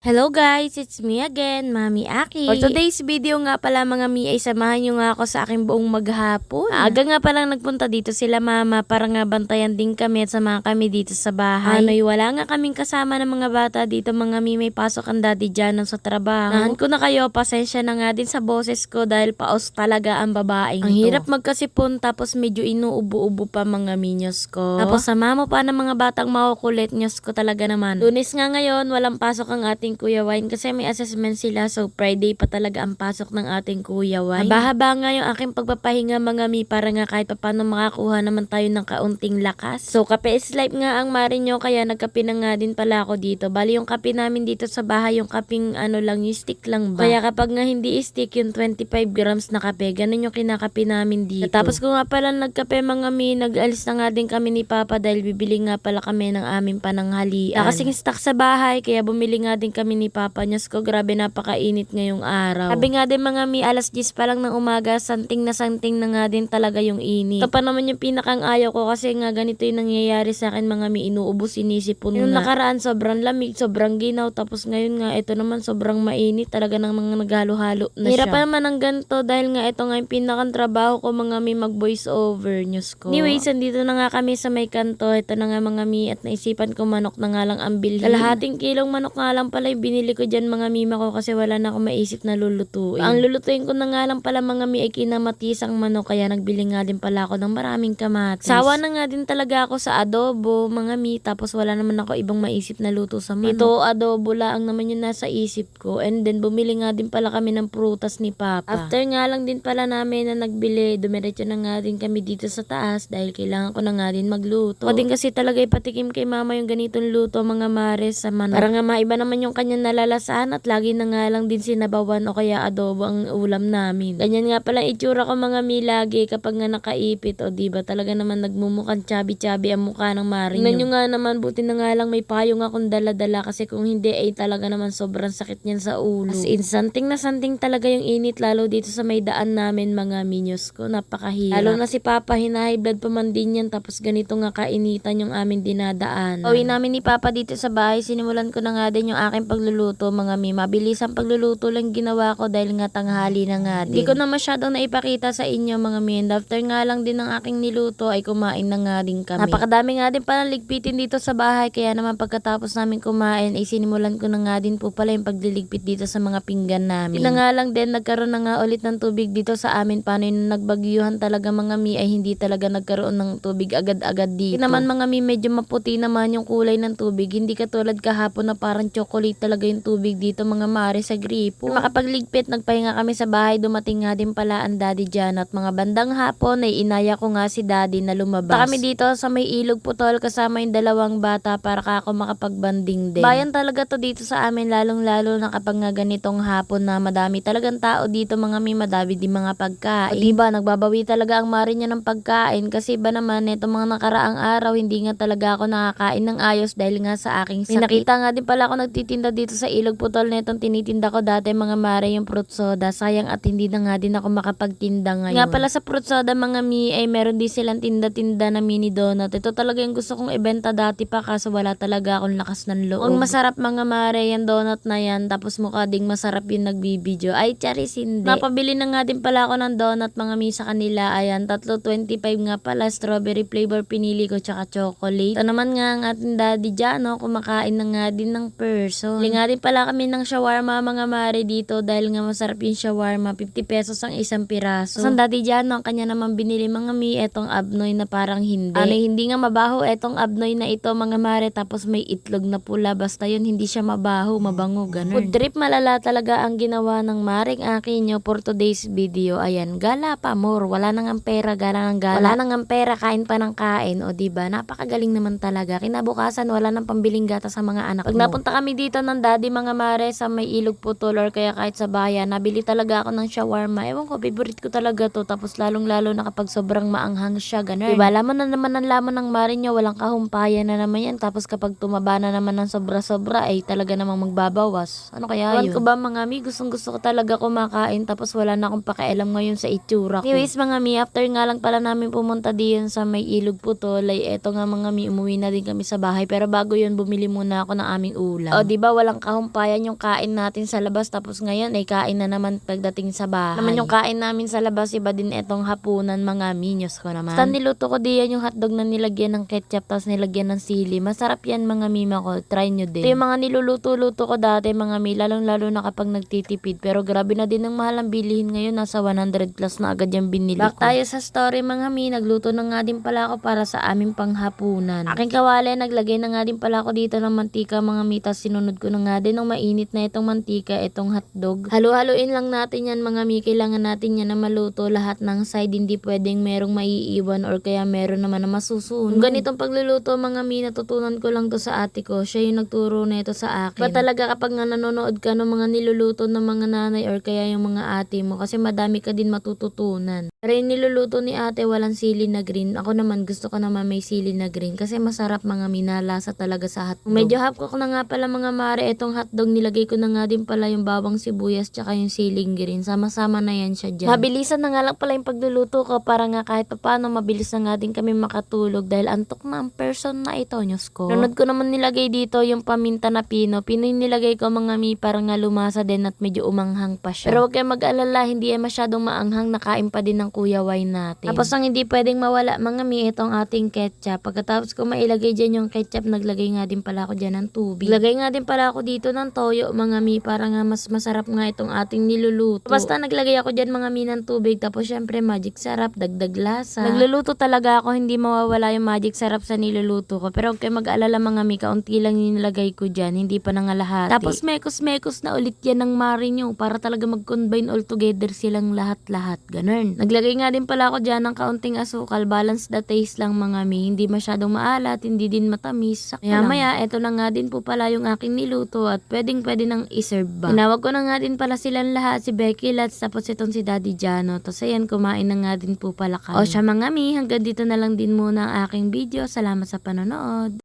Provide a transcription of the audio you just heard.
Hello guys, it's me again, Mami Aki. For today's video nga pala mga mi ay samahan nyo nga ako sa aking buong maghapon. Aga nga palang nagpunta dito sila mama para nga bantayan din kami at samahan kami dito sa bahay. Wala nga kaming kasama ng mga bata dito mga mi, may pasok ang daddy dyan sa trabaho. Nahan ko na kayo, pasensya na nga din sa boses ko dahil paos talaga ang babaeng ang hirap magkasipon tapos medyo inuubo-ubo pa mga minyos ko. Tapos sama mo pa ng mga batang makukulit, nyos ko talaga naman. Lunes nga ngayon, walang pasok ang ating Kuya Wine kasi may assessment sila, so Friday pa talaga ang pasok ng ating Kuya Wine. Haba-haba nga yung aking pagpapahinga mga mi para nga kahit paano makakuha naman tayo ng kaunting lakas. So kape is life nga ang mari nyo, kaya nagkape na nga din pala ako dito. Bali yung kape namin dito sa bahay, yung kaping lang, yung stick lang ba. Kaya kapag nga hindi stick, yung 25 grams na kape, ganun yung kinakape namin dito. Tapos ko nga pala nagkape mga mi, nag-alis na nga din kami ni Papa dahil bibili nga pala kami ng aming pananghalian. Kasing stock sa bahay, kaya bumili nga din kami ni Papa. Nyos ko, grabe napakainit ngayong araw. Sabi nga din mga mi, alas 10 pa lang ng umaga, santing na nga din talaga yung init. Ito pa naman yung pinakang ayaw ko kasi nga ganito yung nangyayari sa akin mga mi, inuubos, sinisipon na. Yung nakaraan sobrang lamig, sobrang ginaw, tapos ngayon nga ito naman sobrang mainit talaga ng mga naghalo-halo na siya. Hirap pa naman ng ganito dahil nga ito nga yung pinakang trabaho ko mga mi, mag voice over. Nyos ko. Anyways, andito na nga kami sa may kanto. Ito na nga mga mi, at naisipan ko manok na nga lang ang bilhin. Kalahating kilong manok nga lang pala yung binili ko dyan mga mima ko kasi wala na akong maisip na lulutuin. Ang lulutuin ko na nga lang pala mga mi ay kinamatisang manok, kaya nagbili nga din pala ako ng maraming kamatis. Sawa na nga din talaga ako sa adobo mga mi, tapos wala naman ako ibang maisip na luto sa manok. Ito adobo lang naman yung nasa isip ko, and then bumili nga din pala kami ng prutas ni Papa. After nga lang din pala namin na nagbili, dumiretso na nga din kami dito sa taas dahil kailangan ko na nga din magluto. Ako din kasi talaga ipatikim kay mama yung ganitong luto mga mares sa manok. Para nga maiba naman yung kanyang nalalasahan at lagi na nga lang din sinabawan o kaya adobo ang ulam namin. Ganyan nga pala itsura ko mga mi lagi kapag nga nakaipit, o diba talaga naman nagmumukhang chubby-chubby ang mukha ng mari nyo. Tingnan nyo nga naman, buti na nga lang may payong akong dala-dala kasi kung hindi ay talaga naman sobrang sakit niyan sa ulo. As in, santing na santing talaga yung init lalo dito sa may daan namin mga minyos ko, napakahirap. Lalo na si Papa, hinahay blood pa man din yan, tapos ganito nga kainitan yung aming dinadaan. Uwi namin ni Papa dito sa bahay, sinimulan ko na nga din yung aking pagluluto mga mi. Mabilis ang pagluluto lang ginawa ko dahil nga tanghali na nga din. Hindi ko na masyadong naipakita sa inyo mga mi, and after nga lang din ng aking niluto ay kumain na nga din kami. Napakadami nga din palang ligpitin dito sa bahay, kaya naman pagkatapos namin kumain ay sinimulan ko na nga din po pala yung pagliligpit dito sa mga pinggan namin. Yun na nga lang din, nagkaroon na nga ulit ng tubig dito sa amin. Paano yung nagbagyuhan talaga mga mi ay hindi talaga nagkaroon ng tubig agad-agad dito. Yun naman mga mi, medyo maputi naman yung kulay ng tubig, hindi katulad kahapon na parang chocolate talaga yung tubig dito mga mare sa gripo. Makapagligpit, nagpahinga kami sa bahay, dumating nga din pala ang daddy dyan, at mga bandang hapon ay inaya ko nga si daddy na lumabas. Kami dito sa may ilog putol kasama yung dalawang bata para ako makapagbanding din. Bayan talaga to dito sa amin, lalong-lalo na kapag nga ganitong hapon na madami talagang tao dito mga mi, madami din mga pagkain. O diba, nagbabawi talaga ang mari niya ng pagkain kasi ba naman itong mga nakaraang araw hindi nga talaga ako nakakain ng ayos dahil nga sa aking sakit. Nakita nga din pala ako nagtitinda dito sa ilog putol na itong tinitinda ko dati mga mare, yung fruit soda. Sayang at hindi na nga din ako makapagtinda ngayon. Nga pala sa fruit soda mga mi ay meron din silang tinda-tinda na mini donut. Ito talaga yung gusto kong ibenta dati pa kaso wala talaga akong lakas ng loob. Ang masarap mga mare yung donut na yan, tapos mukha ding masarap yung nagbibideo. Ay charis, hindi. Napabili na nga din pala ako ng donut mga mi sa kanila. Ayan, tatlo 25 nga pala, strawberry flavor pinili ko tsaka chocolate. Ito naman nga ang ating daddy dyan, no? Kumakain na nga din ng person. Huli nga din pala kami ng shawarma mga mare dito dahil nga masarap yung shawarma, 50 pesos ang isang piraso. Ang daddy dyan, no, ang kanya naman binili mga mi, etong abnoy na parang hindi. Hindi nga mabaho etong abnoy na ito mga mare, tapos may itlog na pula, basta yun hindi siya mabaho, mabango, ganun. Food trip malala talaga ang ginawa ng maring akin nyo for today's video. Ayan, gala pa more, wala nang ang pera, gala ng gala. Wala nang ang pera, kain pa ng kain, o diba, napakagaling naman talaga. Kinabukasan, wala nang pambiling gata sa mga anak mo. Pag napunta kami dito ng daddy mga mare sa may ilog putol or kaya kahit sa bayan, nabili talaga ako ng shawarma. Ewan ko, favorite ko talaga to, tapos lalong-lalo na kapag sobrang maanghang siya, ganun. Diba, lamon na naman ang lamon ng mare nyo, walang kahumpayan na naman yan, tapos kapag tumaba na naman ng sobra-sobra ay talaga namang magbabawas. Ano kaya yun? Ewan ko ba mga mi, gustong-gusto ko talaga kumakain, tapos wala na akong pakialam ngayon sa itsura ko. Anyways mga mi, after nga lang pala namin pumunta diyan sa may ilog putol, ay eto nga mga mi, umuwi na din kami sa bahay, pero bago yun bumili muna ako ng aming ulam. O diba, ba walang kahumpayan yung kain natin sa labas tapos ngayon ay kain na naman pagdating sa bahay. Naman yung kain namin sa labas, iba din etong hapunan mga minyos ko naman. Basta niluto ko diyan yung hotdog na nilagyan ng ketchup tapos nilagyan ng sili. Masarap yan mga mima ko. Try nyo din. Ito yung mga niluluto-luto ko dati mga mi, lalong-lalo na kapag nagtitipid. Pero grabe na din ang mahal ang bilihin ngayon. Nasa 100 plus na agad yung binili ko. Back tayo sa story mga mi. Nagluto na nga din pala ako para sa aming panghapunan. Aking kawali, naglagay na nga din pala ako dito ng mantika mga mi. Tapos sinunod ko na nga din ng mainit na itong mantika, itong hotdog. Halu-haluin lang natin yan mga mi. Kailangan natin yan na maluto lahat ng side. Hindi pwedeng merong maiiwan or kaya meron naman na masusunod. Kung ganitong pagluluto mga mi, natutunan ko lang to sa ate ko. Siya yung nagturo na ito sa akin. Ba talaga kapag nga nanonood ka ng mga niluluto ng mga nanay or kaya yung mga ate mo, kasi madami ka din matututunan. Pero yung niluluto ni ate walang sili na green. Ako naman gusto ko naman may sili na green kasi masarap mga minalasa talaga sa hotdog. Medyo half cook na nga pala mga mare itong hotdog, nilagay ko na nga din pala yung bawang sibuyas tsaka yung siling green. Sama-sama na yan siya dyan. Mabilisan na nga lang pala yung pagluluto ko para nga kahit paano mabilis na nga din kami makatulog dahil antok na ang person na ito, Diyos ko. Sunod ko naman nilagay dito yung paminta na pino. Pinoy nilagay ko mga mi para nga lumasa din at medyo umanghang pa siya. Pero huwag kayong mag-alala, hindi ay masyadong maanghang, nakain pa din ng kuya wine natin. Tapos ang hindi pwedeng mawala mga mi, itong ating ketchup. Pagkatapos ko mailagay dyan yung ketchup, naglagay nga din pala ako dyan ng tubig. Naglagay nga din pala ako dito ng toyo mga mi para nga mas masarap nga itong ating niluluto. Basta naglagay ako dyan mga mi ng tubig, tapos syempre magic sarap, dagdag lasa. Nagluluto talaga ako, hindi mawawala yung magic sarap sa niluluto ko. Pero huwag kayong mag-alala mga mi, kaunti lang yung nilagay ko dyan, hindi pa nangalahati. Tapos mekos-mekos na ulit yan ng mari nyo para talaga mag-combine all together silang lahat-lahat. Ganun. Naglagay nga din pala ako dyan ng kaunting asukal, balance the taste lang mga mi. Hindi masyadong maalat, hindi din matamis. Maya, eto na nga din po pala yung aking niluto at pwede nang iserve ba. Tinawag ko na nga din pala silang lahat, si Becky Lats, tapos itong si Daddy Jano. Tapos ayan, kumain na nga din po pala kami. O siya mga mi, hanggang dito na lang din muna ang aking video. Salamat sa panonood.